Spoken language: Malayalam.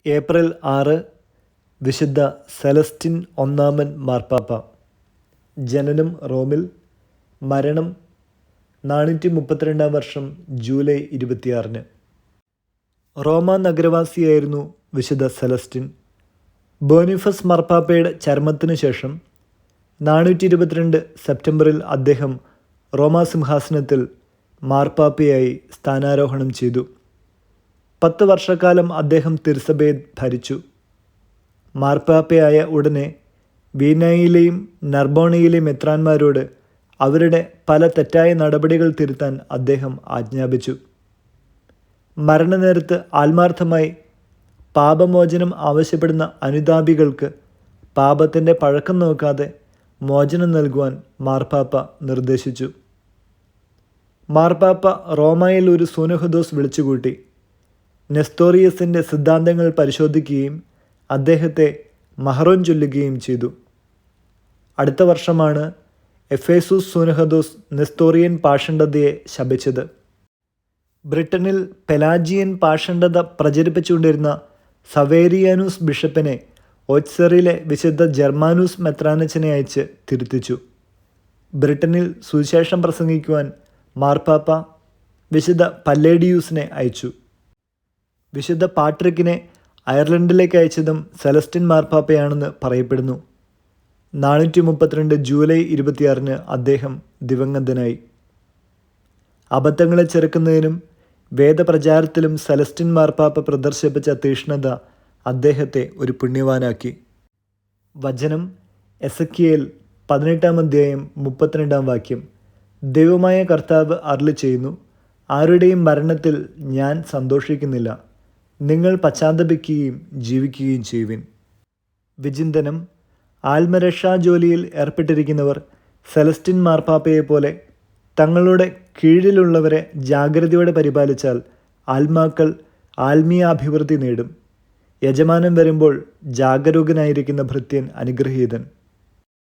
ഏപ്രിൽ 6 വിശുദ്ധ സെലസ്റ്റിൻ ഒന്നാമൻ മാർപ്പാപ്പ. ജനനം റോമിൽ. മരണം 432 വർഷം ജൂലൈ 26. റോമ നഗരവാസിയായിരുന്നു വിശുദ്ധ സെലസ്റ്റിൻ. ബോനിഫസ് മാർപ്പാപ്പയുടെ ചരമത്തിനു ശേഷം 422 സെപ്റ്റംബറിൽ അദ്ദേഹം റോമാ സിംഹാസനത്തിൽ മാർപ്പാപ്പയായി സ്ഥാനാരോഹണം ചെയ്തു. 10 വർഷക്കാലം അദ്ദേഹം തിരുസഭയെ ഭരിച്ചു. മാർപ്പാപ്പയായ ഉടനെ വീനയിലെയും നർബോണയിലെയും മെത്രാന്മാരോട് അവരുടെ പല തെറ്റായ നടപടികൾ തിരുത്താൻ അദ്ദേഹം ആജ്ഞാപിച്ചു. മരണനേരത്ത് ആത്മാർത്ഥമായി പാപമോചനം ആവശ്യപ്പെടുന്ന അനുതാപികൾക്ക് പാപത്തിൻ്റെ പഴക്കം നോക്കാതെ മോചനം നൽകുവാൻ മാർപ്പാപ്പ നിർദ്ദേശിച്ചു. മാർപ്പാപ്പ റോമയിൽ ഒരു സൂനഹദോസ് വിളിച്ചുകൂട്ടി. നെസ്തോറിയസിൻ്റെ സിദ്ധാന്തങ്ങൾ പരിശോധിക്കുകയും അദ്ദേഹത്തെ മഹറോൻ ചൊല്ലുകയും ചെയ്തു. അടുത്ത വർഷമാണ് എഫേസൂസ് സൂനഹദോസ് നെസ്തോറിയൻ പാഷണ്ഡതയെ ശപിച്ചത്. ബ്രിട്ടനിൽ പെലാജിയൻ പാഷണ്ഡത പ്രചരിപ്പിച്ചുകൊണ്ടിരുന്ന സവേരിയാനൂസ് ബിഷപ്പിനെ ഓറ്റ്സറിലെ വിശുദ്ധ ജർമാനൂസ് മെത്രാനച്ചനെ അയച്ച് തിരുത്തിച്ചു. ബ്രിട്ടനിൽ സുവിശേഷം പ്രസംഗിക്കുവാൻ മാർപ്പാപ്പ വിശുദ്ധ പല്ലേഡിയൂസിനെ അയച്ചു. വിശുദ്ധ പാട്രിക്കിനെ അയർലൻഡിലേക്ക് അയച്ചതും സെലസ്റ്റിൻ മാർപ്പാപ്പയാണെന്ന് പറയപ്പെടുന്നു. 432 ജൂലൈ 26 അദ്ദേഹം ദിവംഗതനായി. അബദ്ധങ്ങളെ ചെറുക്കുന്നതിനും വേദപ്രചാരത്തിലും സെലസ്റ്റിൻ മാർപ്പാപ്പ പ്രദർശിപ്പിച്ച തീക്ഷ്ണത അദ്ദേഹത്തെ ഒരു പുണ്യവാനാക്കി. വചനം എസെക്കിയേൽ 18 അധ്യായം 32 ദൈവമായ കർത്താവ് അരുളിച്ചെയ്യുന്നു, ആരുടെയും മരണത്തിൽ ഞാൻ സന്തോഷിക്കുന്നില്ല, നിങ്ങൾ പശ്ചാത്തപിക്കുകയും ജീവിക്കുകയും ചെയ്യുവിൻ. വിചിന്തനം. ആത്മരക്ഷാ ജോലിയിൽ ഏർപ്പെട്ടിരിക്കുന്നവർ സെലസ്റ്റിൻ മാർപ്പാപ്പയെപ്പോലെ തങ്ങളുടെ കീഴിലുള്ളവരെ ജാഗ്രതയോടെ പരിപാലിച്ചാൽ ആത്മാക്കൾ ആത്മീയാഭിവൃദ്ധി നേടും. യജമാനൻ വരുമ്പോൾ ജാഗരൂകനായിരിക്കുന്ന ഭൃത്യൻ അനുഗ്രഹീതൻ.